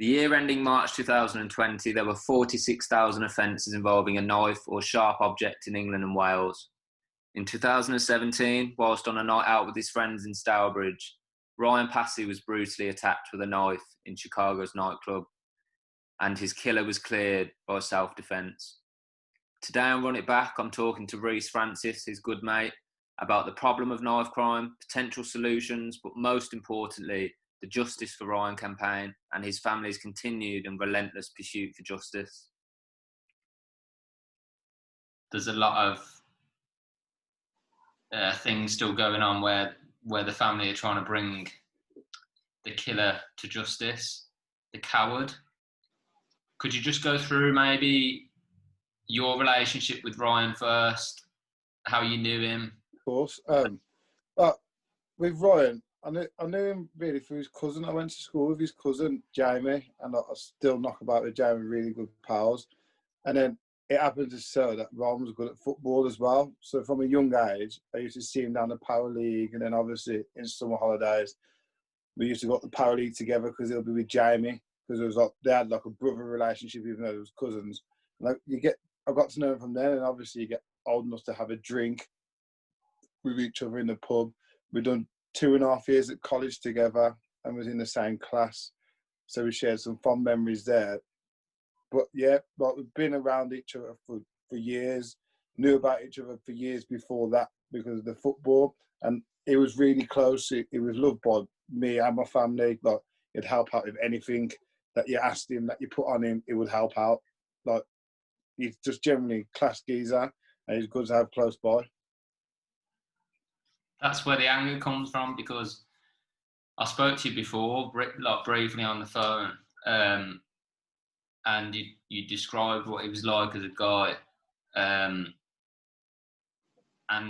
The year ending March 2020, there were 46,000 offences involving a knife or sharp object in England and Wales. In 2017, whilst on a night out with his friends in Stourbridge, Ryan Passey was brutally attacked with a knife in Chicago's nightclub, and his killer was cleared by self-defence. Today on Run It Back, I'm talking to Reece, his good mate, about the problem of knife crime, potential solutions, but most importantly, the Justice for Ryan campaign and his family's continued and relentless pursuit for justice. There's a lot of things still going on where the family are trying to bring the killer to justice, the coward. Could you just go through maybe your relationship with Ryan first, how you knew him? Of course. But with Ryan, I knew him really through his cousin. I went to school with his cousin, Jamie, and I still knock about with Jamie, really good pals. And then it happened to so that Ryan was good at football as well. So from a young age, I used to see him down the Power League. And then obviously in summer holidays, we used to go to the Power League together because it'll be with Jamie. Because it was like, they had like a brother relationship, even though it was cousins. And I got to know him from then, and obviously you get old enough to have a drink with each other in the pub. We've done 2.5 years at college together and was in the same class. So we shared some fond memories there. But yeah, like we've been around each other for years, knew about each other for years before that because of the football. And it was really close. He was loved by me and my family. Like, he'd help out with anything that you asked him, that you put on him, he would help out. Like, he's just generally class geezer and he's good to have close by. That's where the anger comes from, because I spoke to you before, like briefly on the phone, and you described what he was like as a guy, and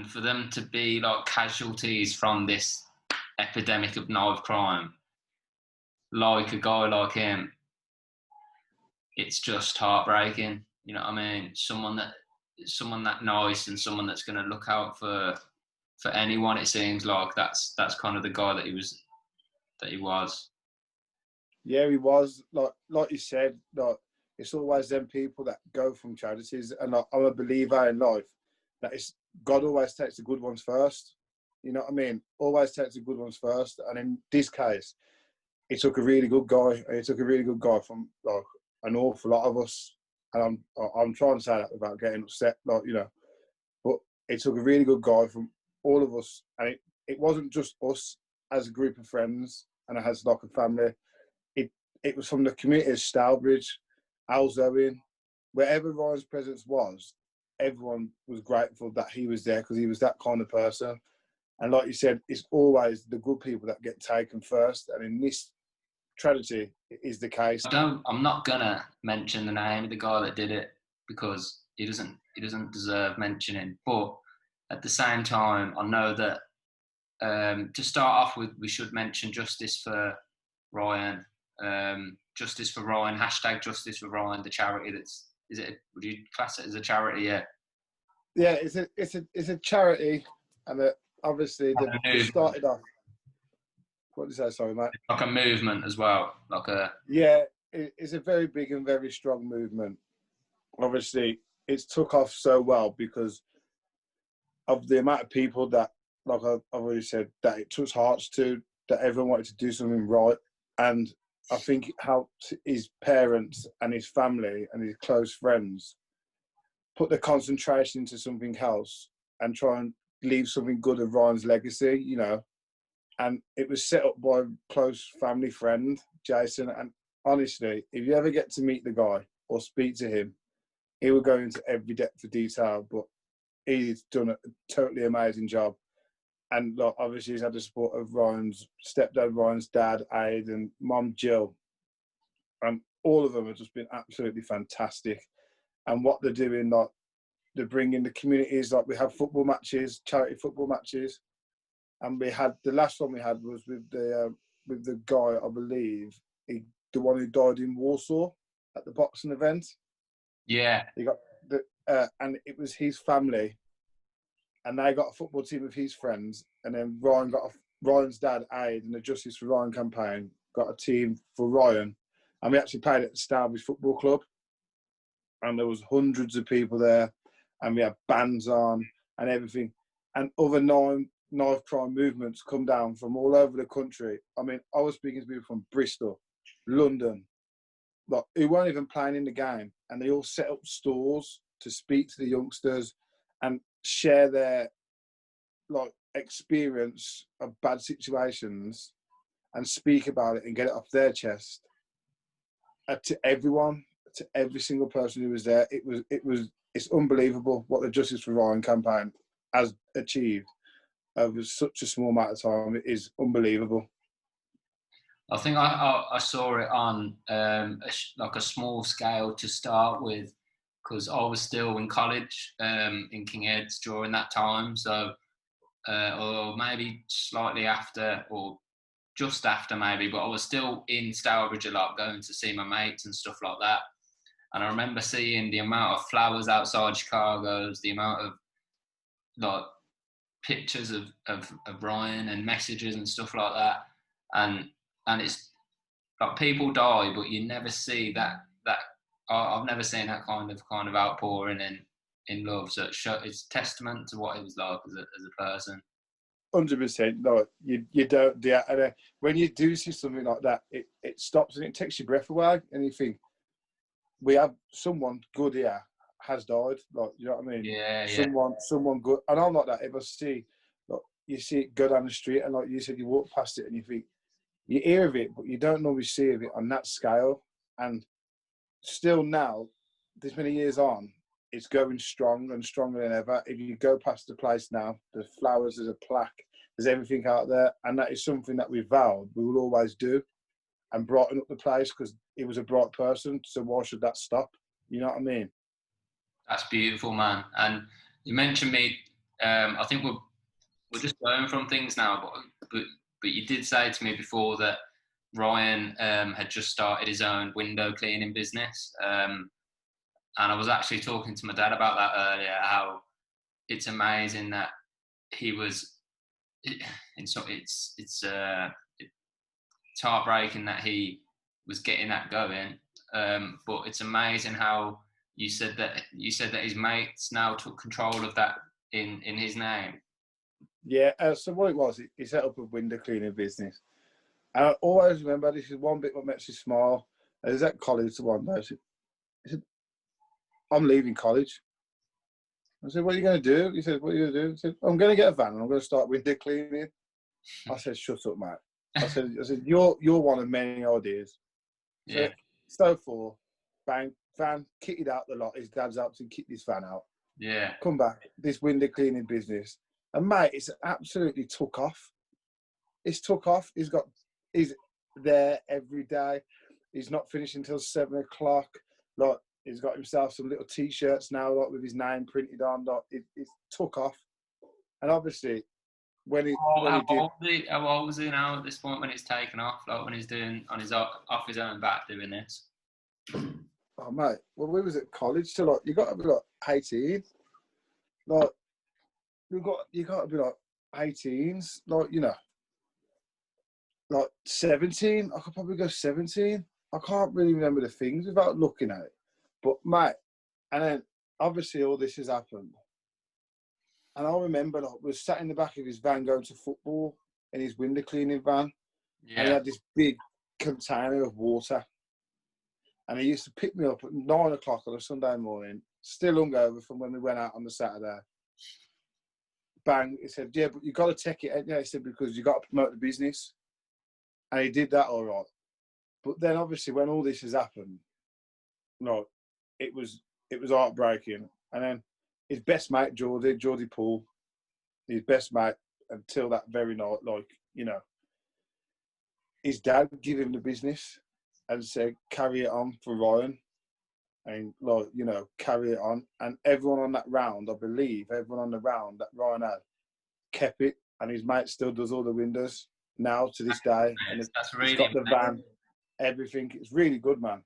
for them to be like casualties from this epidemic of knife crime, like a guy like him, it's just heartbreaking. You know what I mean? Someone that nice and someone that's going to look out for anyone. It seems like that's kind of the guy that he was. Yeah, he was. Like you said, like it's always them people that go from charities, and like, I'm a believer in life that God always takes the good ones first. You know what I mean? Always takes the good ones first. And in this case, he took a really good guy. And he took a really good guy from like an awful lot of us. And I'm trying to say that without getting upset, like, you know. But he took a really good guy from all of us, and it wasn't just us as a group of friends and as like a family. It was from the community of Stourbridge, Alzoin, wherever Ryan's presence was, everyone was grateful that he was there because he was that kind of person. And like you said, it's always the good people that get taken first, and in this tragedy, it is the case. I'm not gonna mention the name of the guy that did it because he doesn't deserve mentioning. But at the same time, I know that to start off with, we should mention Justice for Ryan. Justice for Ryan, hashtag Justice for Ryan, the charity would you class it as a charity? Yeah, it's a charity, and obviously they started off. What did you say? Sorry, mate. Like a movement as well, Yeah, it's a very big and very strong movement. Obviously, it's took off so well because of the amount of people that, like I've already said, that it touched hearts to, that everyone wanted to do something right. And I think it helped his parents and his family and his close friends put the concentration into something else and try and leave something good of Ryan's legacy, you know. And it was set up by a close family friend, Jason. And honestly, if you ever get to meet the guy or speak to him, he will go into every depth of detail, but he's done a totally amazing job. And like, obviously he's had the support of Ryan's stepdad, Ryan's dad, Aid, and mum, Jill. And all of them have just been absolutely fantastic. And what they're doing, like, they're bringing the communities, like we have football matches, charity football matches. And we had, the last one we had was with the guy, I believe, the one who died in Warsaw at the boxing event. Yeah. He got and it was his family, and they got a football team of his friends, and then Ryan's dad, Aid, and the Justice for Ryan campaign got a team for Ryan, And we actually played at the Stourbridge Football Club, and there was hundreds of people there, and we had bands on and everything. And other knife crime movements come down from all over the country. I mean, I was speaking to people from Bristol, London, like, who weren't even playing in the game, and they all set up stores to speak to the youngsters and share their like experience of bad situations and speak about it and get it off their chest. To everyone, to every single person who was there, it's unbelievable what the Justice for Ryan campaign has achieved over such a small amount of time. It is unbelievable. I think I saw it on like a small scale to start with, because I was still in college in King Ed's during that time. So, or maybe slightly after, or just after maybe, but I was still in Stourbridge a lot, going to see my mates and stuff like that. And I remember seeing the amount of flowers outside Chicago's, the amount of like pictures of Ryan and messages and stuff like that. And it's like people die, but you never see that I've never seen that kind of outpouring in love. So it's testament to what he was like as a person. 100%. No, you don't. Yeah, and when you do see something like that, it stops and it takes your breath away, and you think, we have someone good here has died. Like, you know what I mean? Yeah. Someone good. And I'm like that. If I see, like, you see it go down the street, and like you said, you walk past it and you think, you hear of it, but you don't normally see of it on that scale. And still now, this many years on, it's going strong and stronger than ever. If you go past the place now, there's flowers, there's a plaque, there's everything out there. And that is something that we vowed we will always do and brighten up the place, because he was a bright person. So why should that stop? You know what I mean? That's beautiful, man. And you mentioned me. I think we're just going from things now, but you did say to me before that Ryan had just started his own window cleaning business. And I was actually talking to my dad about that earlier, how it's amazing that he was, it's heartbreaking that he was getting that going. But it's amazing how you said that his mates now took control of that in his name. Yeah, so what it was, he set up a window cleaning business. And I always remember, this is one bit what makes me smile. I was at college one day. He said, I'm leaving college. I said, what are you going to do? He said, what are you going to do? He said, I'm going to get a van and I'm going to start window cleaning. I said, shut up, mate. I said, you're one of many ideas. So, Yeah. Stowe 4, bang, van, kitted out the lot. His dad's helped him kit this van out. Yeah. Come back, this window cleaning business. And mate, it's absolutely took off. It's took off. He's there every day. He's not finishing until 7 o'clock. Like, he's got himself some little T-shirts now, like, with his name printed on. Like, it's took off. And obviously, how old was he now at this point when it's taken off? Like, when he's doing off his own back doing this? Oh mate, well, we was at college, so like, you got to be like 18. Like, you got to be like 18s, like, you know, like 17. I could probably go 17. I can't really remember the things without looking at it. But mate, and then obviously all this has happened. And I remember, like, we were sat in the back of his van going to football in his window cleaning van. Yeah. And he had this big container of water. And he used to pick me up at 9 o'clock on a Sunday morning, still hungover from when we went out on the Saturday. Bang, he said, yeah, but you got to take it. Yeah, he said, because you got to promote the business. And he did that all right. But then obviously when all this has happened, no, it was heartbreaking. And then his best mate, Geordie Poole, his best mate until that very night, like, you know, his dad gave him the business and said, carry it on for Ryan. And, like, you know, carry it on. And everyone on that round, I believe, everyone on the round that Ryan had, kept it. And his mate still does all the windows now to this day. And that's really, he's got the van, everything. It's really good, man.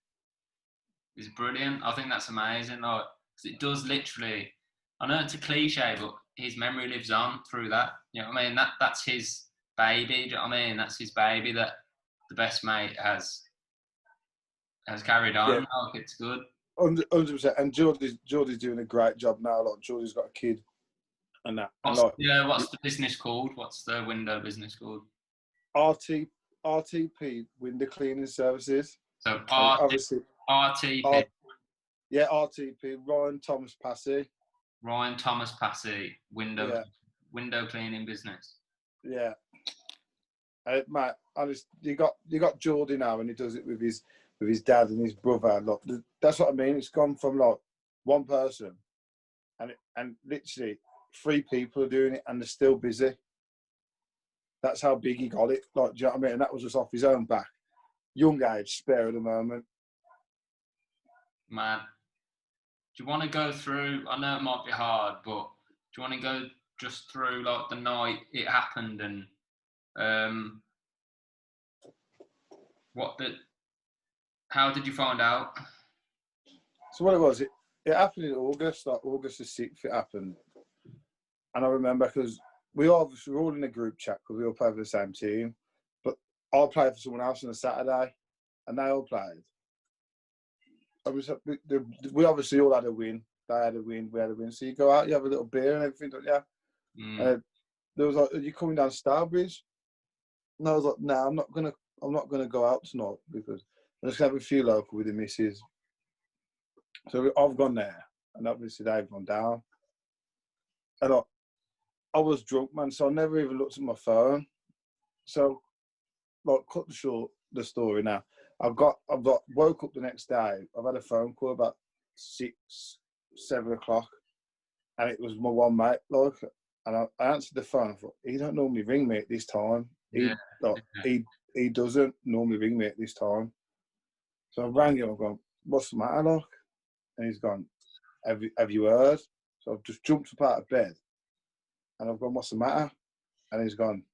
It's brilliant. I think that's amazing. Like, 'cause it does literally, I know it's a cliche, but his memory lives on through that. You know what I mean? That's his baby. Do you know what I mean? That's his baby that the best mate has has carried on. Yeah. Like, it's good. 100%. And Geordie's doing a great job now. Like, Geordie's got a kid and that. And like, What's the business called? What's the window business called? RTP Window Cleaning Services. So Obviously, RTP. Yeah, RTP. Ryan Passey. Ryan Passey, window cleaning business. Yeah. Mate, honest, you got Geordie now, and he does it with his dad and his brother. Look, that's what I mean. It's gone from like one person, and literally 3 people are doing it, and they're still busy. That's how big he got it. Like, do you know what I mean? And that was just off his own back. Young age, spare at the moment. Man, do you want to go through? I know it might be hard, but do you want to go just through like the night it happened and how did you find out? So what it was, it happened in August, like August the 6th. It happened, and I remember because we were all in a group chat because we all played for the same team. But I played for someone else on a Saturday, and they all played. We obviously all had a win. They had a win. We had a win. So you go out, you have a little beer and everything, don't you? There was like, "Are you coming down Stourbridge?" And I was like, "No, I'm not gonna go out tonight because I'm just gonna have a few local with the missus." So I've gone there, and obviously they've gone down. And I was drunk, man, so I never even looked at my phone. So, like, cut the story now. I've got woke up the next day. I've had a phone call about 6, 7 o'clock, and it was my one mate, like, and I answered the phone. I thought, he don't normally ring me at this time. He doesn't normally ring me at this time. So I rang him. I've gone, "What's the matter, like?" And he's gone, have you heard? So I've just jumped up out of bed, and I've gone, "What's the matter?" And he's gone,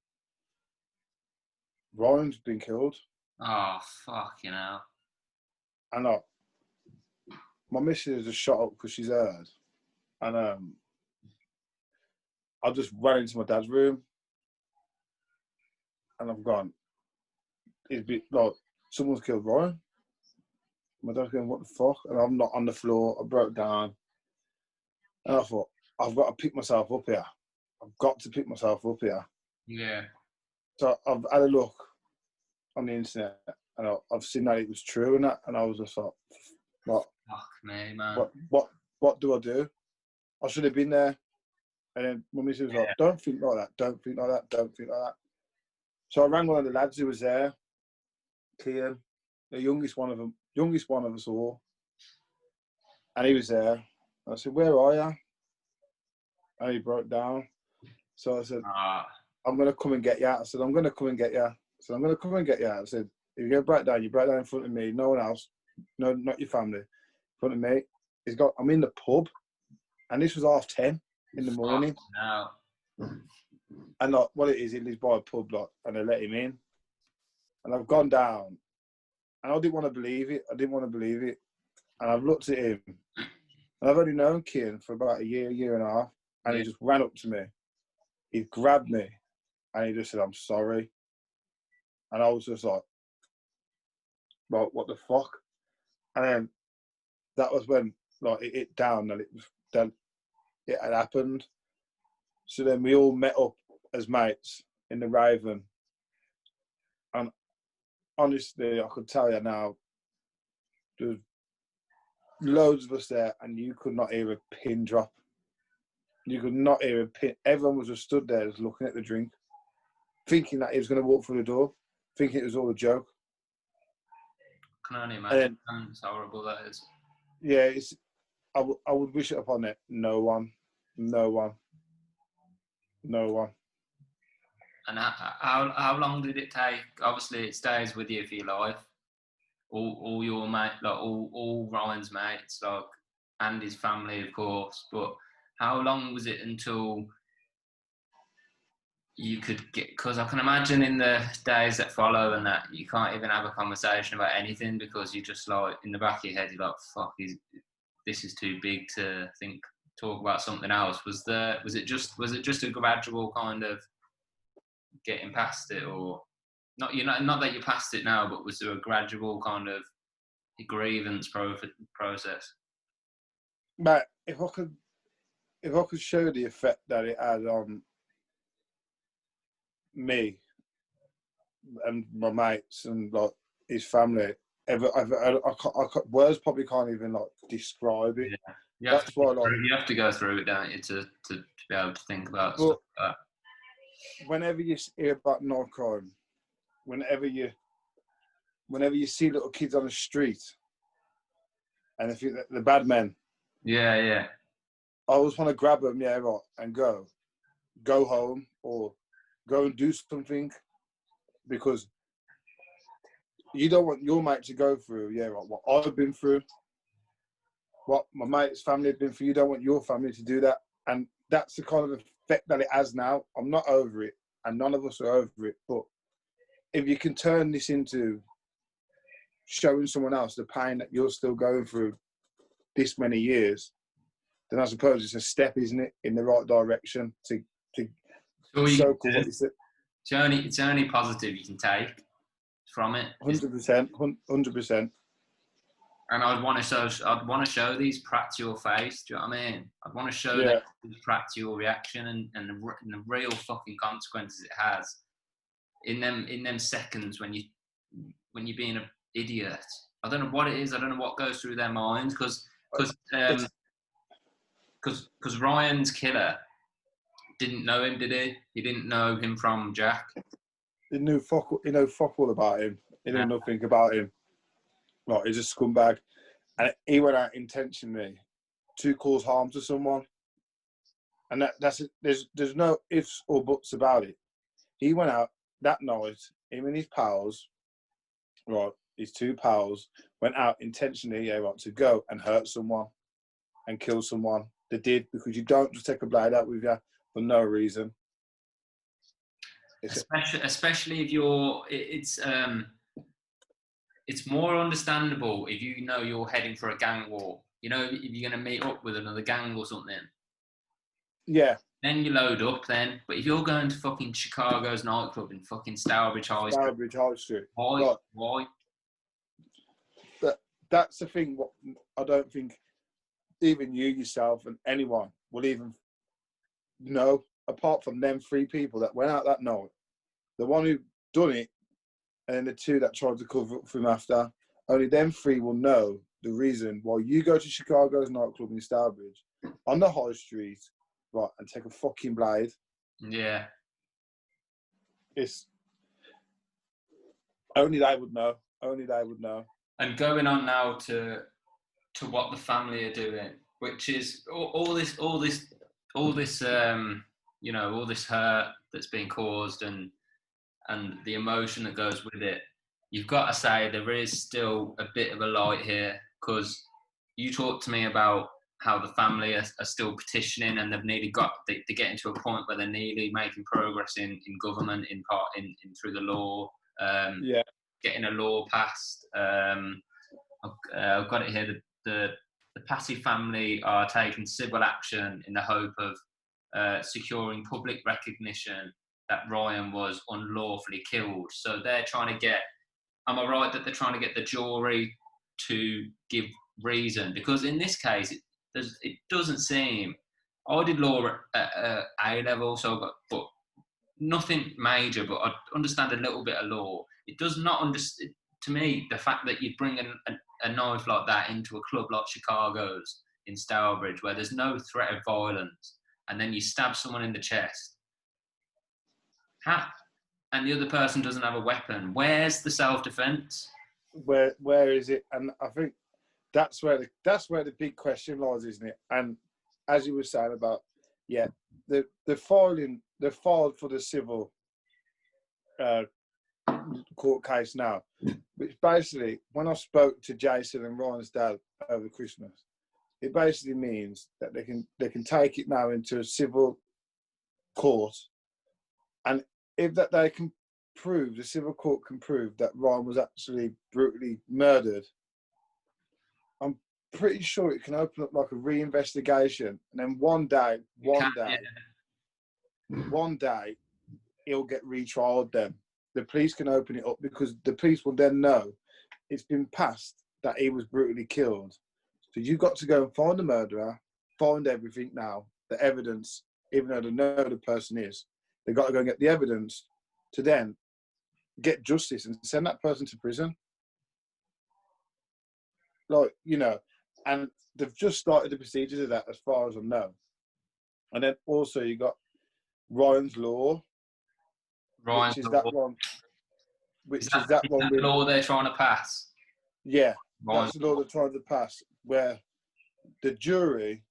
"Ryan's been killed." Oh, fucking hell. And my missus has just shot up because she's heard. And I just ran into my dad's room, and I've gone, like, "Someone's killed Ryan." My dad's going, "What the fuck?" And I'm not on the floor. I broke down. And I thought, I've got to pick myself up here. I've got to pick myself up here. Yeah. So I've had a look on the internet, and I've seen that it was true and that, and I was just like, "What? Fuck me, man. What do I do? I should have been there." And then my missus was like, "Don't think like that. Don't think like that. Don't think like that." So I rang one of the lads who was there, Kian, the youngest one of us all, and he was there. I said, "Where are you?" And he broke down. So I said, "I'm going to come and get you." I said, "I'm going to come and get you." I said, "I'm going to come and get you." I said, "If you get break down, you break down in front of me, no one else, no, not your family, in front of me." I'm in the pub, and this was 10:30 in the morning. No. And like, what it is, he lives by a pub, like, and they let him in. And I've gone down, and I didn't want to believe it. And I've looked at him, and I've only known Kian for about a year and a half, and he just ran up to me. He grabbed me, and he just said, "I'm sorry." And I was just like, "Well, what the fuck?" And then that was when, like, it hit down that it had happened. So then we all met up as mates in the Raven. And honestly, I could tell you now, there's loads of us there, and you could not hear a pin drop. You could not hear a pin. Everyone was just stood there, just looking at the drink, thinking that he was going to walk through the door, thinking it was all a joke. I can only imagine. It's horrible, that is. Yeah, I would wish it upon it. No one. And how long did it take? Obviously, it stays with you for your life. All your mate, like all Ryan's mates, like, and his family, of course. But how long was it until you could get? Because I can imagine in the days that follow and that you can't even have a conversation about anything because you just, like, in the back of your head, you're like, "Fuck, this is too big to talk about something else." Was it just a gradual kind of getting past it, or not? Not that you're past it now, but was there a gradual kind of grievance process. But if I could show the effect that it had on me and my mates and like his family, words probably can't even like describe it. Yeah. That's why, like, You have to go through it, don't you, to be able to think about stuff like that. Whenever you hear about knife crime, whenever you see little kids on the street, and if the bad men, yeah, I always want to grab them, yeah, right, and go home or go and do something, because you don't want your mate to go through, yeah, right, what I've been through, what my mate's family have been through. You don't want your family to do that, and that's the kind of effect that it has now. I'm not over it, and none of us are over it, but if you can turn this into showing someone else the pain that you're still going through this many years, then I suppose it's a step, isn't it, in the right direction to show what you said. It's only positive you can take from it. 100%, 100%. And I'd want to show these Pratt to your face. Do you know what I mean? I'd want to show that Pratt to your reaction and the real fucking consequences it has in them seconds when you're being an idiot. I don't know what it is. I don't know what goes through their minds because Ryan's killer didn't know him, did he? He didn't know him from Jack. He knew fuck all about him. He knew nothing about him. Like, he's a scumbag, and he went out intentionally to cause harm to someone. And that's it. There's no ifs or buts about it. He went out that night. Him and his pals, right, his two pals, went out intentionally, yeah, right, to go and hurt someone and kill someone. They did, because you don't just take a blade out with you for no reason. Especially if it's more understandable if you know you're heading for a gang war. You know, if you're going to meet up with another gang or something. Yeah. Then you load up then. But if you're going to fucking Chicago's nightclub in fucking Stourbridge High Street. Why? Why? That's the thing. What I don't think even you yourself and anyone will even know, apart from them three people that went out that night. The one who done it, and then the two that tried to cover up for him after. Only them three will know the reason why you go to Chicago's nightclub in Stourbridge on the high street, right, and take a fucking blade. Yeah. It's only they would know. Only they would know. And going on now to what the family are doing, which is all this you know, all this hurt that's been caused and the emotion that goes with it. You've got to say there is still a bit of a light here, because you talked to me about how the family are still petitioning, and they've nearly they're getting to a point where they're nearly making progress in government, in through the law, getting a law passed. I've got it here. The Passey family are taking civil action in the hope of securing public recognition that Ryan was unlawfully killed. So they're trying to get, am I right that they're trying to get the jury to give reason? Because in this case, it doesn't seem, I did law at A level, but nothing major, but I understand a little bit of law. It does not understand, to me, the fact that you bring a knife like that into a club like Chicago's in Stourbridge, where there's no threat of violence, and then you stab someone in the chest, and the other person doesn't have a weapon. Where's the self-defense? Where is it? And I think that's where the big question lies, isn't it? And as you were saying about, the filed for the civil court case now, which basically, when I spoke to Jason and Ryan's dad over Christmas, it basically means that they can take it now into a civil court, and if that they can prove, the civil court can prove that Ryan was actually brutally murdered, I'm pretty sure it can open up like a reinvestigation, and then one day he'll get retrialed. Then the police can open it up, because the police will then know it's been passed that he was brutally killed. So you've got to go and find the murderer, find everything now, the evidence, even though they know the person is. They've got to go and get the evidence to then get justice and send that person to prison. Like, you know, and they've just started the procedures of that as far as I know. And then also you got Ryan's Law, Ryan's which is Law. that one. Which Is is that one the with, law they're trying to pass? yeah, Ryan's that's the law they're trying to pass, where the jury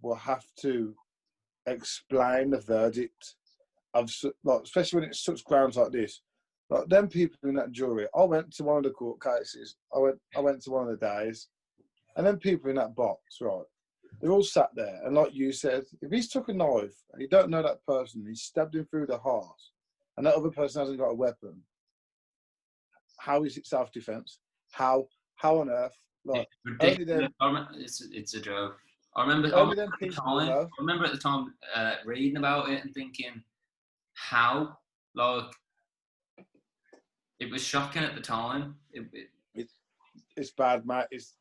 will have to explain the verdict of, like, especially when it's such grounds like this. Like them people in that jury, I went to one of the court cases. I went to one of the days, and then people in that box, right? They're all sat there, and like you said, if he's took a knife and you don't know that person, he stabbed him through the heart, and that other person hasn't got a weapon, how is it self-defense? How on earth? Like, only them, it's a joke. I remember only them people will know. I remember at the time reading about it and thinking, how? Like, it was shocking at the time. It's bad, mate. It's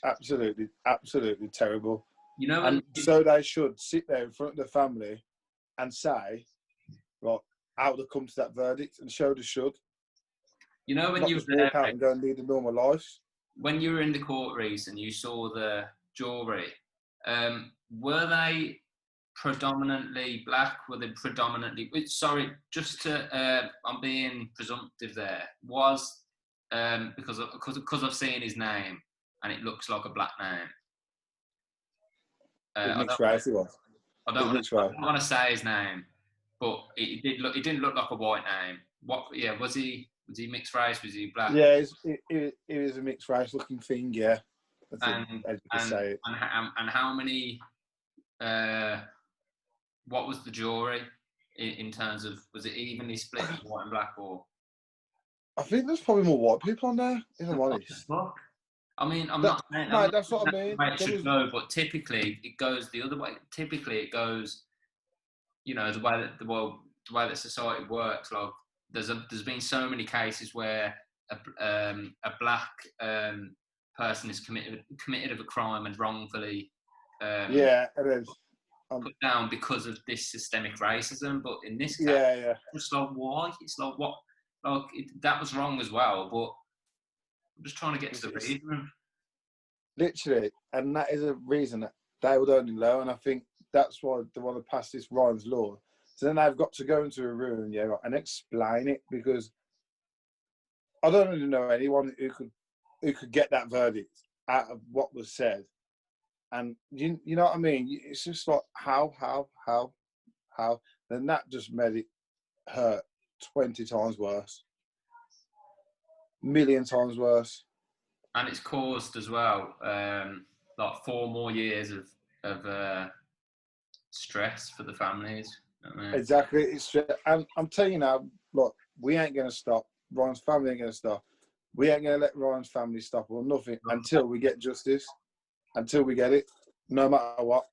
absolutely terrible. You know, and so they should sit there in front of the family and say, right, how to come to that verdict, and show the should. You know, when not you just walk out and go and lead a normal life. When you were in the court, Reece, and you saw the jury, were they predominantly black? Were they predominantly? Sorry, just to I'm being presumptive there. Was because I've seen his name and it looks like a black name. Mixed race, it was. I don't want to say his name, but it didn't look like a white name. What? Yeah, was he mixed race? Was he black? Yeah, it is a mixed race looking thing. Yeah, and how many? What was the jury in terms of? Was it evenly split, white and black, or? I think there's probably more white people on there, if I'm honest. I mean, I'm not saying that's what I mean. It should go, but typically it goes the other way. Typically it goes, you know, the way that society works. Like there's been so many cases where a black person is committed of a crime and wrongfully it is put down because of this systemic racism. But in this case, it's like why? It's like what? Like that was wrong as well, but I'm just trying to get to the reason. Literally, and that is a reason that they would only know, and I think that's why they want to pass this Ryan's Law. So then they've got to go into a room, and explain it, because I don't really know anyone who could get that verdict out of what was said. And you know what I mean? It's just like how? Then that just made it hurt 20 times worse, million times worse. And it's caused as well, like 4 more years of stress for the families. You know what I mean? Exactly, and I'm telling you now, look, we ain't going to stop. Ryan's family ain't going to stop. We ain't going to let Ryan's family stop or nothing until we get justice, until we get it, no matter what.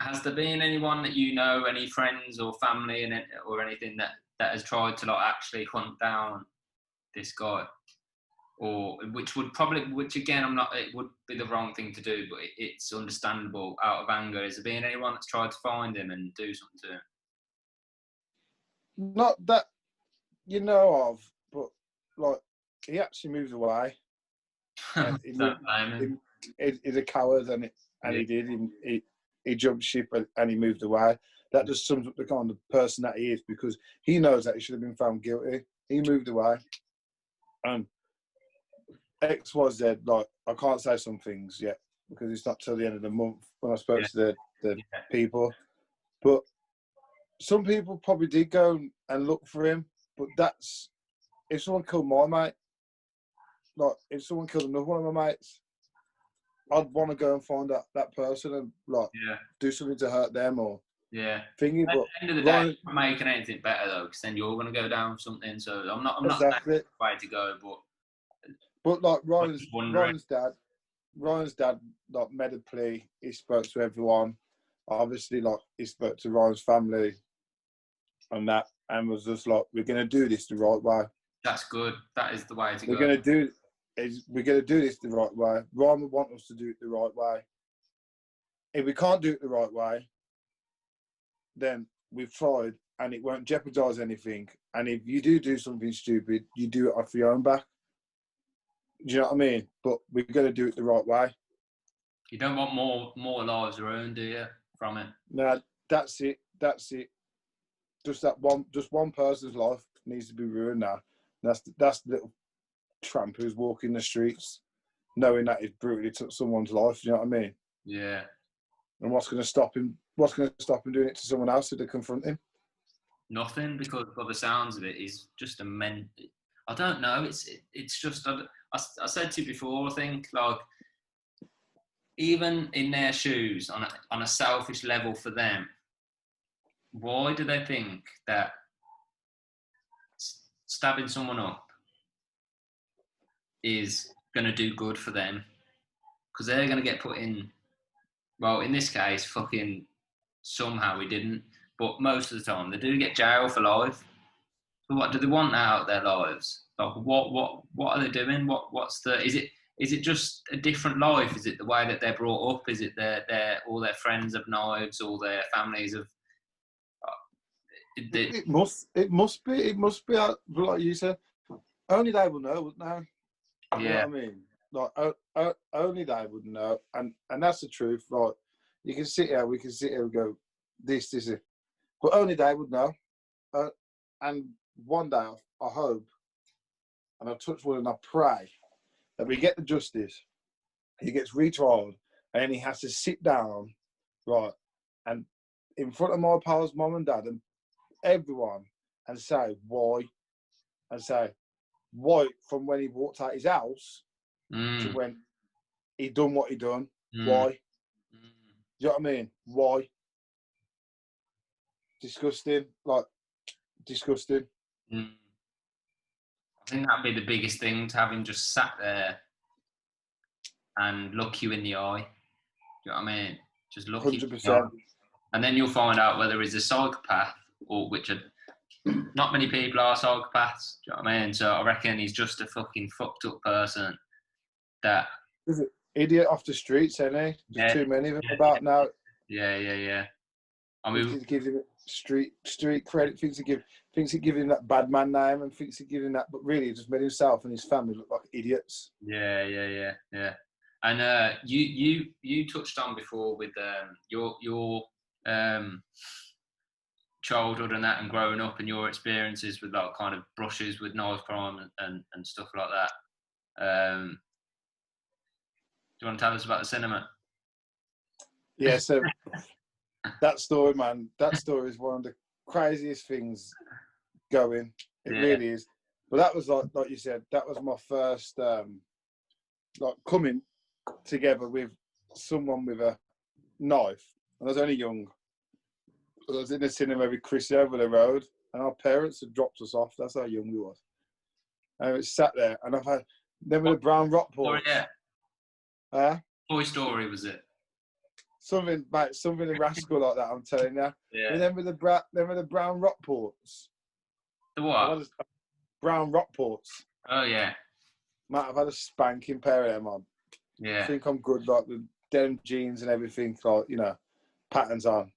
Has there been anyone that you know, any friends or family or anything that has tried to like actually hunt down this guy? Or which again, it would be the wrong thing to do, but it's understandable out of anger. Has there been anyone that's tried to find him and do something to him? Not that you know of, but like he actually moved away. He's a coward, and he did. He jumped ship and he moved away. That just sums up the kind of person that he is, because he knows that he should have been found guilty. He moved away, and X was Z. Like, I can't say some things yet because it's not till the end of the month when I spoke to the people. But some people probably did go and look for him. But that's if someone killed my mate. Like, if someone killed another one of my mates, I'd want to go and find that person and do something to hurt them or thingy. But at the end of the day, it's not making anything better though, because then you're going to go down something. So I'm not exactly saying way to go, but like Ryan's dad like made a plea. He spoke to everyone. Obviously, like he spoke to Ryan's family and that, and was just like, we're going to do this the right way. That's good. That is the way to go. We're going to do is we're going to do this the right way. Ryan would want us to do it the right way. If we can't do it the right way, then we've tried and it won't jeopardise anything. And if you do something stupid, you do it off your own back. Do you know what I mean? But we're going to do it the right way. You don't want more lives ruined, do you, from it? No, that's it. Just one person's life needs to be ruined now. That's the little tramp who's walking the streets, knowing that he's brutally took someone's life. Do you know what I mean? Yeah. And what's going to stop him? What's going to stop him doing it to someone else if they confront him? Nothing, because by the sounds of it, he's just a men. I don't know. It's just. I said to you before. I think like even in their shoes, on a selfish level for them, why do they think that stabbing someone up is going to do good for them? Because they're going to get put in. Well, in this case, fucking somehow he didn't. But most of the time, they do get jail for life. So what do they want out of their lives? Like, what are they doing? Is it just a different life? Is it the way that they're brought up? Is it all their friends have knives, all their families have? It must be like you said. Only they will know, wouldn't they? Yeah. You know what I mean? Like only they would know, and that's the truth. Like we can sit here and go, this, but only they would know. And one day, I hope, and I touch wood and I pray that we get the justice. He gets retried, and he has to sit down, right, and in front of my pal's mum and dad and everyone, and say why, from when he walked out his house to when he done what he done. Why? Do you know what I mean? Why? Disgusting. Disgusting. I think that'd be the biggest thing, to have him just sat there and look you in the eye. Do you know what I mean? Just look 100%. You in the eye. And then you'll find out whether he's a psychopath, or which are not many people are psychopaths. Do you know what I mean? So I reckon he's just a fucking fucked up person. That idiot off the streets, isn't he? There's too many of them about now. Yeah. I mean, he gives him street credit. Thinks he give him that bad man name, and thinks he give him that, but really he just made himself and his family look like idiots. Yeah. And you touched on before with your childhood and that, and growing up, and your experiences with like kind of brushes with knife crime and stuff like that. Do you want to tell us about the cinema? Yeah, so that story, man, is one of the craziest things going. It really is. But that was like you said, that was my first like coming together with someone with a knife. And I was only young. I was in the cinema with Chrissy over the road, and our parents had dropped us off. That's how young we was. And it sat there, and I've had them with the brown rock ports. Toy Story, was it? Something rascal like that, I'm telling you. Yeah. And then with the brown rock ports. The what? Brown rock ports. Oh yeah. Mate, I've had a spanking pair of them on. Yeah. I think I'm good, like with denim jeans and everything, like, you know, patterns on.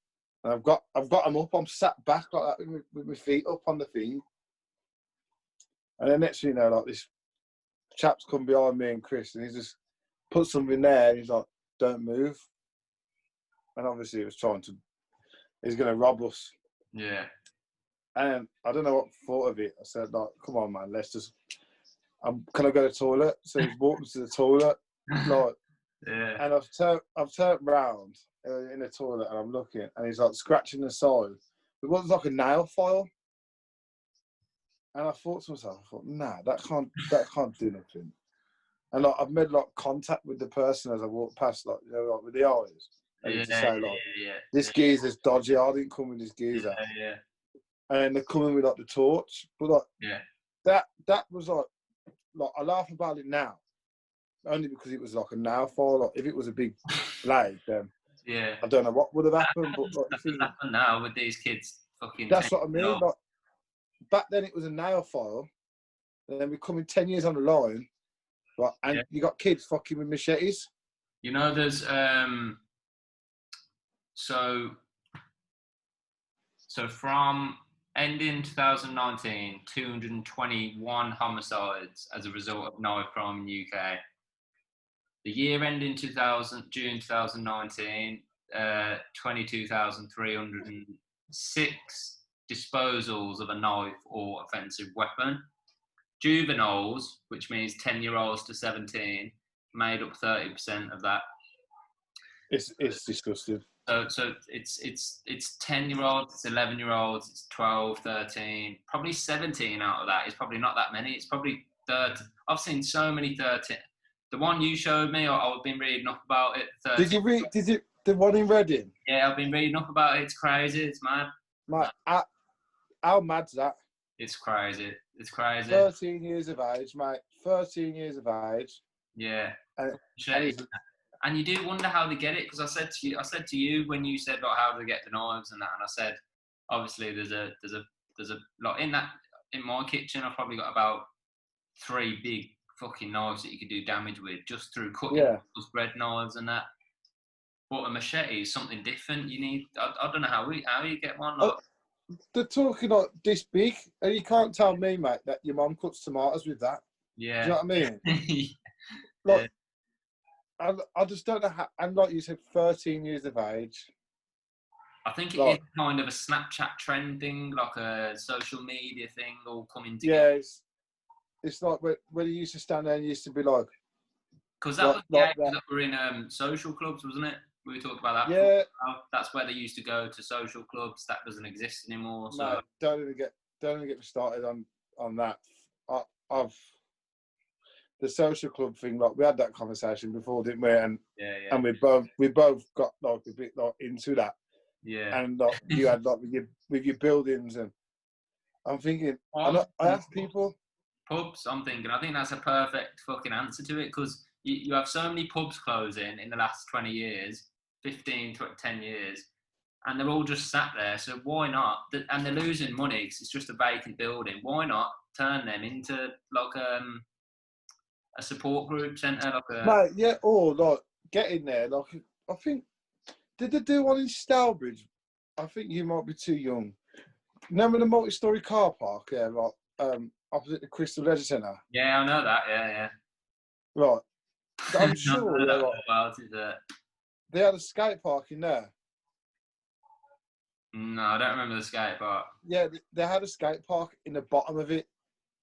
And I've got them up. I'm sat back like that with my feet up on the thing. And then next thing you know, like this chap's come behind me and Chris, and he's just put something there, and he's like, "Don't move." And obviously, he's going to rob us. Yeah. And I don't know what thought of it. I said, like, "Come on, man, let's just. Can I go to the toilet?" So he's walked to the toilet, like, yeah. And I've turned round in the toilet, and I'm looking, and he's like scratching the side. It was like a nail file. And I thought to myself, nah, that can't do nothing. And like, I've made like contact with the person as I walked past, like, you know, like with the eyes. And to say, like, this geezer's dodgy. I didn't come with this geezer. Yeah. And they're coming with like the torch. But like, that was like I laugh about it now, only because it was like a nail file. Like, if it was a big blade, then I don't know what would have happened. But like, that doesn't happen now with these kids. Fucking. That's what I mean. Like, back then it was a nail file, and then we're coming 10 years on the line, right? And you got kids fucking with machetes. You know, there's so from ending 2019, 221 homicides as a result of knife crime in the UK. The year ending June 2019, 22,306 disposals of a knife or offensive weapon. Juveniles, which means 10-year-olds to 17, made up 30% of that. It's disgusting. So it's 10-year-olds, it's 11-year-olds, it's 12, 13, probably 17 out of that. It's probably not that many. It's probably 30. I've seen so many 13. The one you showed me, I've been reading up about it. 13. Did you read? Did you the one in Reading? Yeah, I've been reading up about it. It's crazy. It's mad. Mate, how mad's that? It's crazy. It's crazy. 13 years of age, mate. 13 years of age. Yeah. And you do wonder how they get it, because I said to you when you said about how they get the knives and that, and I said obviously there's a lot in my kitchen. I've probably got about 3 big fucking knives that you could do damage with just through cutting bread knives and that. But a machete is something different. You need I don't know how you get one. Like, they're talking like this big, and you can't tell me, mate, that your mum cuts tomatoes with that. Yeah. Do you know what I mean? Like, I just don't know how. And like you said, 13 years of age. I think it is kind of a Snapchat trend thing, like a social media thing, all coming together. Yeah, it's like when you used to stand there and you used to be like. Because that was the age that were in social clubs, wasn't it? We talked about that. Yeah. That's where they used to go to social clubs. That doesn't exist anymore. So no, don't even get me started on that. I've the social club thing. Like we had that conversation before, didn't we? And and we both got like a bit like into that. Yeah. And like you had like with your buildings, and I'm thinking. I ask people. Pubs. I think that's a perfect fucking answer to it, because you have so many pubs closing in the last 20 years, 15, 10 years, and they're all just sat there. So why not? And they're losing money because it's just a vacant building. Why not turn them into like a support group centre? Mate, yeah, or like get in there. Like I think, did they do one in Stourbridge? I think you might be too young. Remember the multi-storey car park? Yeah, like opposite the Crystal Leisure Centre. Yeah, I know that. Yeah. Right. I'm sure they had a skate park in there. No, I don't remember the skate park. Yeah, they had a skate park in the bottom of it.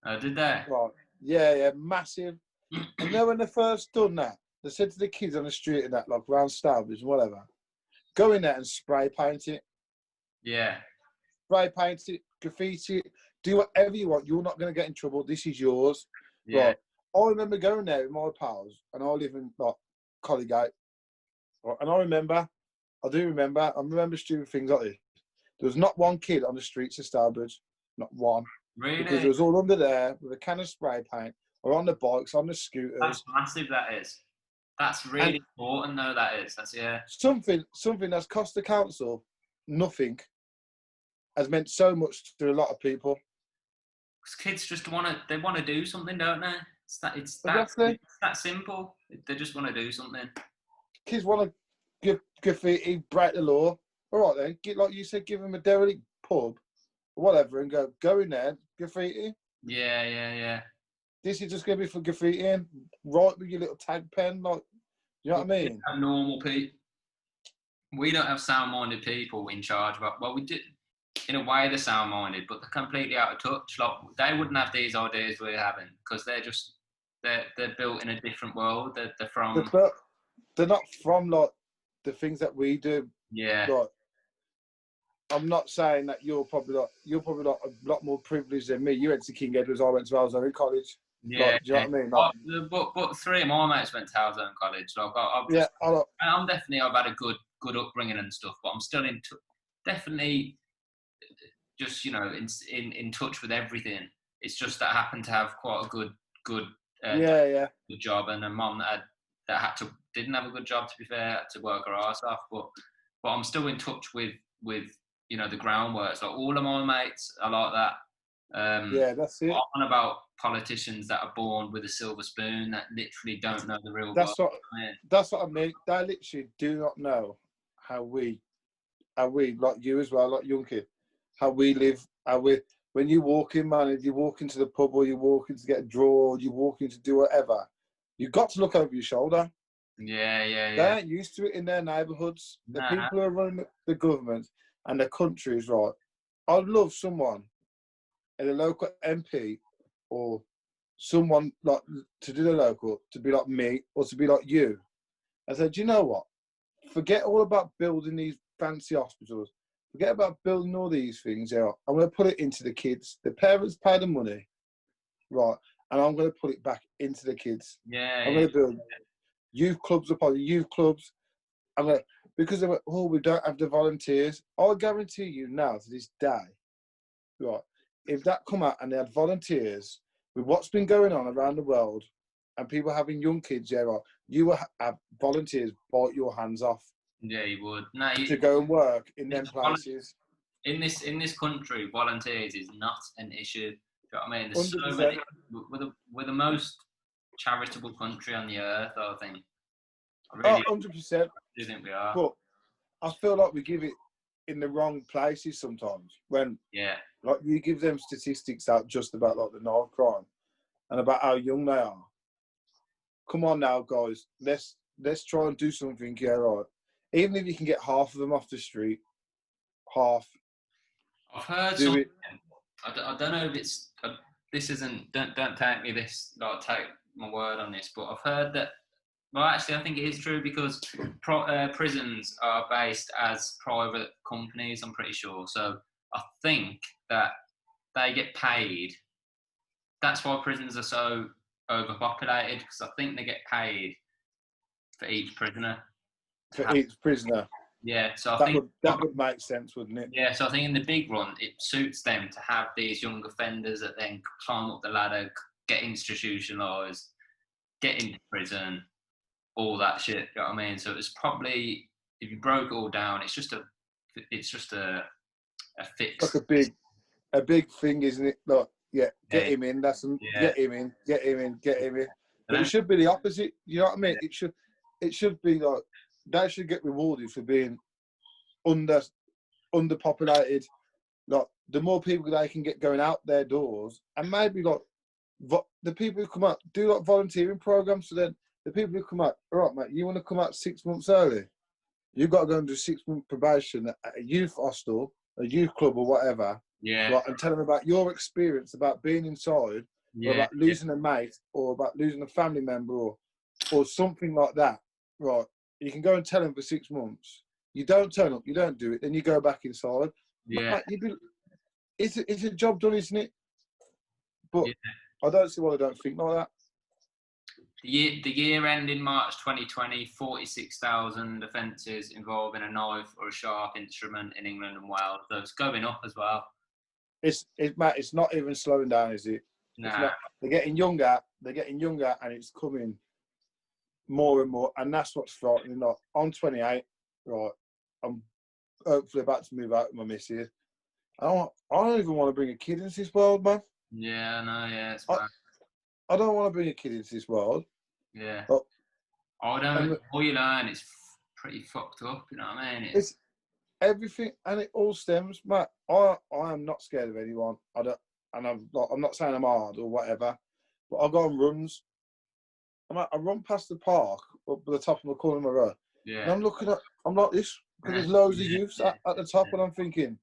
Oh, did they? Right. Yeah, massive. And then when they first done that, they said to the kids on the street and that, like around Stourbridge and whatever, go in there and spray paint it. Yeah. Spray paint it, graffiti it, do whatever you want. You're not going to get in trouble. This is yours. Yeah. Right. I remember going there with my pals, and I live in like Collegate. Right, and I remember stupid things like this. There was not one kid on the streets of Stourbridge, not one. Really? Because it was all under there with a can of spray paint, or on the bikes, on the scooters. That's massive, that is. That's really important, though, that is. That's, yeah. Something that's cost the council nothing has meant so much to a lot of people. Because kids just want to do something, don't they? It's that simple. They just want to do something. Kids want to give graffiti, break the law. All right then, like you said, give them a derelict pub or whatever, and go in there, graffiti. Yeah. This is just going to be for graffitiing. Write with your little tag pen, like, you know what I mean? Normal people. We don't have sound-minded people in charge. Well, we do. In a way, they're sound-minded, but they're completely out of touch. Like, they wouldn't have these ideas we're having, because they're built in a different world. They're from. They're not from like the things that we do. Yeah. Like, I'm not saying that you're probably a lot more privileged than me. You went to King Edward's, I went to Alzheimer College. Yeah. Like, do you know what I mean? Like, but 3 of my mates went to Alzheimer College. Like, I've had a good upbringing and stuff, but I'm still definitely just, in touch with everything. It's just that I happen to have quite a good good job, and a mum that didn't have a good job, to be fair, had to work her arse off, but I'm still in touch with the groundworks. Like, all of my mates are like that. Yeah, that's it. On about politicians that are born with a silver spoon that literally don't know the real That's world. that's what I mean. They literally do not know how we, like you as well, like young kid, how we live, when you walk in, man, if you walk into the pub or you walk in to get a draw, or you walk in to do whatever, you've got to look over your shoulder. Yeah. They aren't used to it in their neighbourhoods. The people who are running the government and the countries, right? I'd love someone in a local MP or someone like to do the local to be like me or to be like you. I said, you know what? Forget all about building these fancy hospitals. Forget about building all these things. Yeah, I'm going to put it into the kids. The parents pay the money, right? And I'm going to put it back into the kids. I'm going to build youth clubs upon youth clubs. I'm going to, because they went, oh, we don't have the volunteers. I'll guarantee you now to this day, right? If that come out and they had volunteers with what's been going on around the world and people having young kids, yeah, right, you will have volunteers bite your hands off. Yeah, you would. No, to go and work in them places. In this country, volunteers is not an issue. Do you know what I mean? There's 100%. so many. We're the most charitable country on the earth, I think. I really 100%. do think we are. But I feel like we give it in the wrong places sometimes. When like you give them statistics out just about like the knife crime and about how young they are. Come on now, guys. Let's try and do something here, right? Even if you can get half of them off the street, half. I've heard something. I don't know if it's this isn't. Don't take me this. Like, take my word on this. But I've heard that. Well, actually, I think it is true because prisons are based as private companies. I'm pretty sure. So I think that they get paid. That's why prisons are so overpopulated, because I think they get paid for each prisoner. Yeah, so I think that would make sense, wouldn't it? Yeah, so I think in the big run, it suits them to have these young offenders that then climb up the ladder, get institutionalised, get into prison, all that shit. You know what I mean? So it's probably, if you broke it all down, it's just a fix. Like a big thing, isn't it? Like, get him in. Get him in. But it should be the opposite. You know what I mean? It should be like they should get rewarded for being underpopulated. Like the more people they can get going out their doors, and maybe like the people who come out do like volunteering programs. So then the people who come out, all right, mate, you want to come out 6 months early? You've got to go and do 6 month probation at a youth hostel, a youth club, or whatever. Yeah. Right, and tell them about your experience about being inside, or about losing a mate, or about losing a family member, or something like that. Right. You can go and tell them for 6 months. You don't turn up, you don't do it, then you go back inside. Yeah. Mate, it's a job done, isn't it? But I don't see why they don't think like that. The year ending March 2020, 46,000 offences involving a knife or a sharp instrument in England and Wales. So it's going up as well. It's not even slowing down, is it? Nah. They're getting younger, and it's coming more and more, and that's what's frightening. Like, I'm 28, right? I'm hopefully about to move out with my missus. I don't even want to bring a kid into this world, man. Yeah, no, yeah, it's bad. I don't want to bring a kid into this world. Yeah. All you learn is pretty fucked up, you know what I mean? It's everything, and it all stems, Matt. I am not scared of anyone. I'm not saying I'm hard or whatever, but I go on runs. I run past the park up at the top of the corner of my road. Yeah. And I'm like this, because there's loads of youths at the top, and I'm thinking,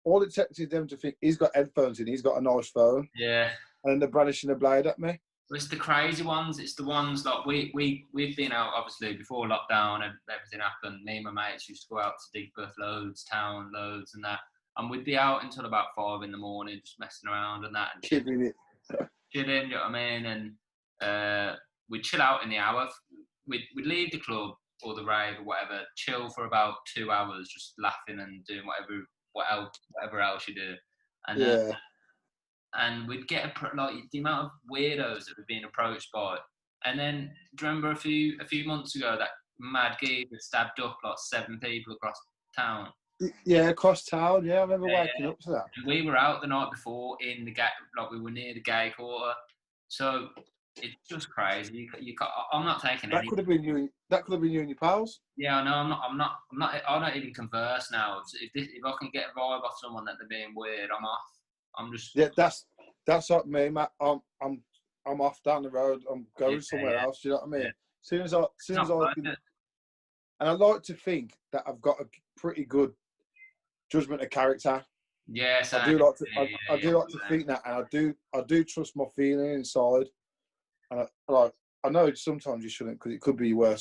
all it takes is them to think he's got headphones in, he's got a nice phone. Yeah. And they're brandishing a blade at me. It's the crazy ones. It's the ones like we've been out, obviously, before lockdown and everything happened. Me and my mates used to go out to Digbeth loads, town loads and that. And we'd be out until about 5 in the morning, just messing around and that. And chilling, you know what I mean? And we'd chill out in the hour. We'd leave the club or the rave or whatever, chill for about 2 hours, just laughing and doing whatever else you do. And and we'd get like the amount of weirdos that we're being approached by. And then, do you remember a few months ago that mad geezer stabbed up like 7 people across town? Yeah, across town. Yeah, I remember waking up to that. And we were out the night before in the gate, like we were near the gay quarter. So it's just crazy. I'm not taking That any. could have been you. That could have been you and your pals. Yeah, no, I'm not. I don't even converse now. If I can get a vibe off someone that they're being weird, I'm off. I'm just. Yeah, that's like me, Matt. I'm off down the road. I'm going somewhere else. You know what I mean? Yeah. Soon as I can, and I like to think that I've got a pretty good judgment of character. Yes, I do like to. I do like to think that, and I do trust my feeling inside. And I know sometimes you shouldn't, because it could be your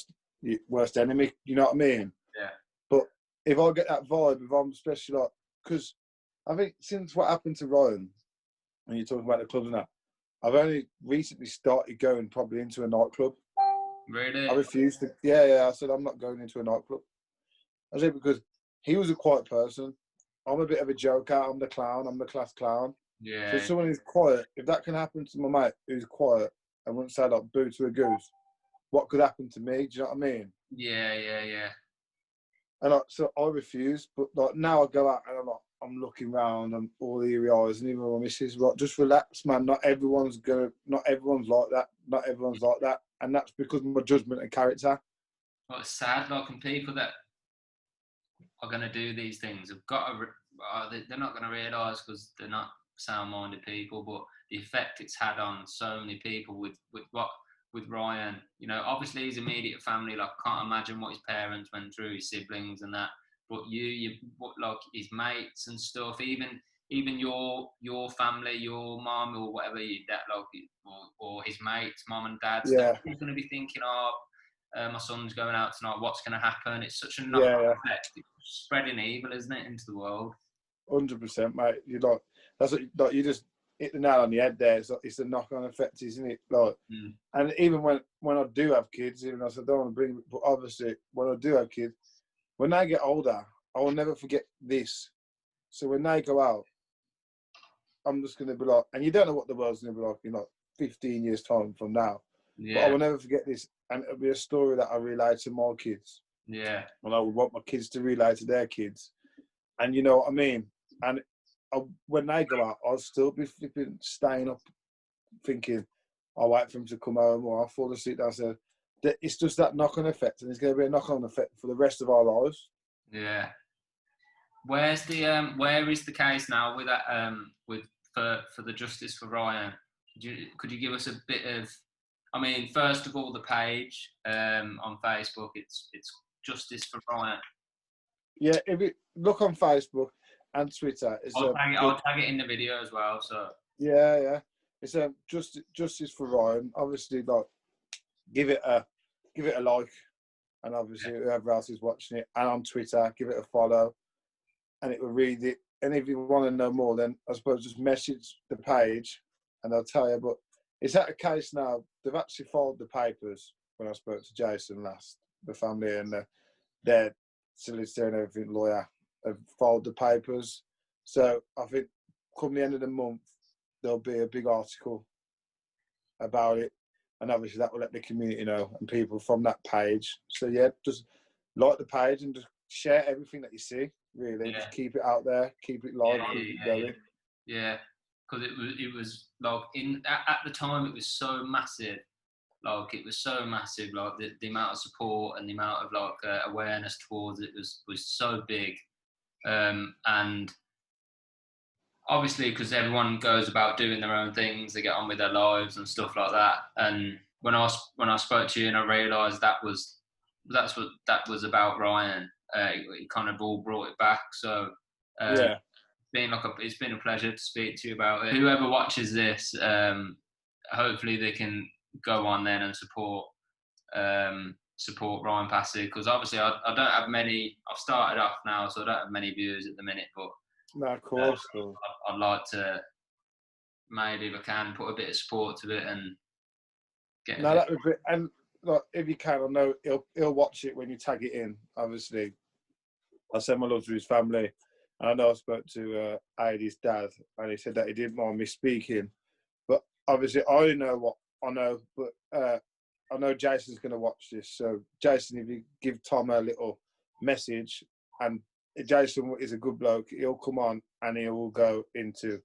worst enemy. You know what I mean? Yeah. But if I get that vibe, if I'm especially like, because I think since what happened to Ryan, when you're talking about the clubs and that, I've only recently started going probably into a nightclub. Really? I refused to. Yeah. I said I'm not going into a nightclub. I said because he was a quiet person. I'm a bit of a joker. I'm the clown. I'm the class clown. Yeah. So someone who's quiet, if that can happen to my mate who's quiet and wouldn't say like boo to a goose, what could happen to me? Do you know what I mean? Yeah. And so I refuse. But like now I go out and I'm looking round and all the eerie eyes, and even my missus, like, just relax, man. Not everyone's like that. Not everyone's like that. And that's because of my judgment and character. Well, it's sad, like, and people that are going to do these things have got to, they're not going to realise because they're not sound-minded people, but the effect it's had on so many people with Ryan. You know, obviously his immediate family, like, I can't imagine what his parents went through, his siblings and that. But like his mates and stuff, even your family, your mum or whatever, your dad, like, or his mates, mum and dad. Yeah. He's going to be thinking, my son's going out tonight. What's going to happen? It's such a knock-on effect. It's spreading evil, isn't it, into the world? 100%, mate. You like that's what like, you just hit the nail on the head there. It's the knock-on effect, isn't it? Like, and even when I do have kids, even though I don't want to bring, but obviously when I do have kids, when they get older, I will never forget this. So when they go out, I'm just going to be like, and you don't know what the world's going to be like in like 15 years time from now. Yeah. But I will never forget this, and it'll be a story that I relay to my kids. Yeah. And I would want my kids to relay to their kids. And you know what I mean? And when they go out, I'll still be flipping, staying up, thinking, I'll wait for them to come home, or I'll fall asleep downstairs. It's just that knock-on effect, and it's going to be a knock-on effect for the rest of our lives. Yeah. Where is the case now with that for the Justice for Ryan? Could you give us a bit of? I mean, first of all, the page on Facebook, it's Justice for Ryan. Yeah, if you look on Facebook and Twitter, I'll tag it in the video as well. So yeah, it's Justice for Ryan. Obviously, like, give it a like, and obviously whoever else is watching it, and on Twitter, give it a follow, and it will read it. And if you want to know more, then I suppose just message the page, and they'll tell you. But it's at a case now. They've actually filed the papers when I spoke to Jason last, the family and their solicitor and everything, lawyer, have filed the papers. So I think come the end of the month, there'll be a big article about it. And obviously that will let the community know and people from that page. So yeah, just like the page and just share everything that you see, really. Yeah. Just keep it out there, keep it live, keep it going. Yeah, because it was like, at the time it was so massive. Like, it was so massive, like the amount of support and the amount of like awareness towards it was so big. And obviously, because everyone goes about doing their own things, they get on with their lives and stuff like that. And when I spoke to you and I realised that's what that was about Ryan, it kind of all brought it back. So yeah, it's been a pleasure to speak to you about it. Whoever watches this, hopefully they can go on then and support Ryan Passey, because obviously I don't have many. I've started off now, so I don't have many views at the minute, but no, of course. I'd like to, maybe if I can, put a bit of support to it and get. No, that would be, and like, if you can, I know he'll watch it when you tag it in. Obviously, I send my love to his family. And I know I spoke to Aidy's dad, and he said that he didn't mind me speaking. But obviously, I know what I know, but I know Jason's going to watch this. So, Jason, if you give Tom a little message and Jason is a good bloke. He'll come on and he will go into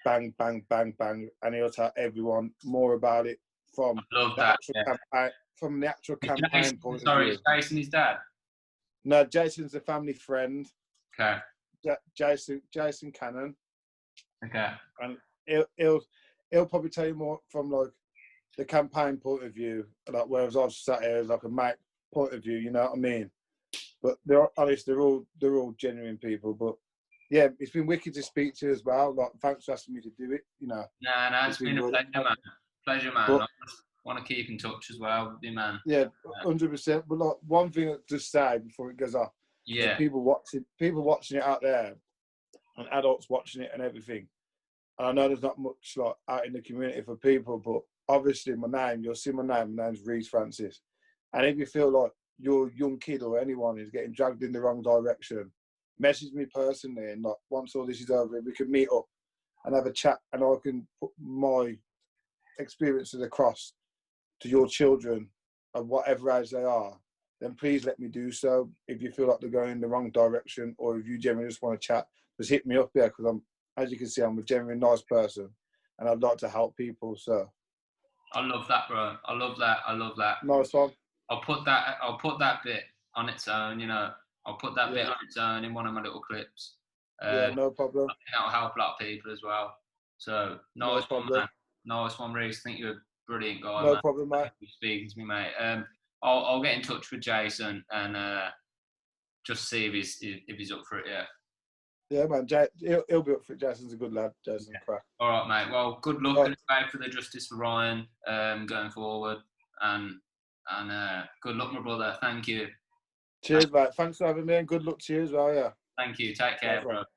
bang, bang, bang, bang, and he'll tell everyone more about it from I love the that. actual Yeah. campaign. From the actual campaign point of Sorry, view. is Jason his dad? No, Jason's a family friend. Okay. Jason Cannon, Okay. and he'll probably tell you more from like the campaign point of view, like whereas I've sat here as like a mate point of view. You know what I mean? But they're honest. They're all genuine people. But yeah, it's been wicked to speak to you as well. Like, thanks for asking me to do it. You know. No, it's been a good. pleasure, man. Pleasure, man. But, I just want to keep in touch as well with you, man. yeah, 100%. But like one thing to say before it goes off. Yeah. People watching it out there, and adults watching it and everything. And I know there's not much like out in the community for people, but obviously you'll see my name. My name's Reece Francis. And if you feel like your young kid or anyone is getting dragged in the wrong direction, message me personally, and like once all this is over, we can meet up and have a chat, and I can put my experiences across to your children of whatever age they are. Then please let me do so. If you feel like they're going in the wrong direction, or if you generally just want to chat, just hit me up there, because as you can see, I'm a genuinely nice person, and I'd like to help people. So I love that, bro. I love that. nice one. I'll put that bit on its own. You know, I'll put that bit on its own in one of my little clips. Yeah, no problem. I think that'll help a lot of people as well. So nice one, man. Nice one, Reece. I think you're a brilliant guy. No man. problem, mate. Thank you for speaking to me, mate. I'll get in touch with Jason and just see if he's up for it. Yeah. Yeah, man. He'll be up for it. Jason's a good lad. Jason's crack. All right, mate. Well, good luck and pray for the justice for Ryan going forward, and good luck, my brother. Thank you. Cheers, mate. Thanks for having me, and good luck to you as well. Yeah. Thank you. Take care, bro.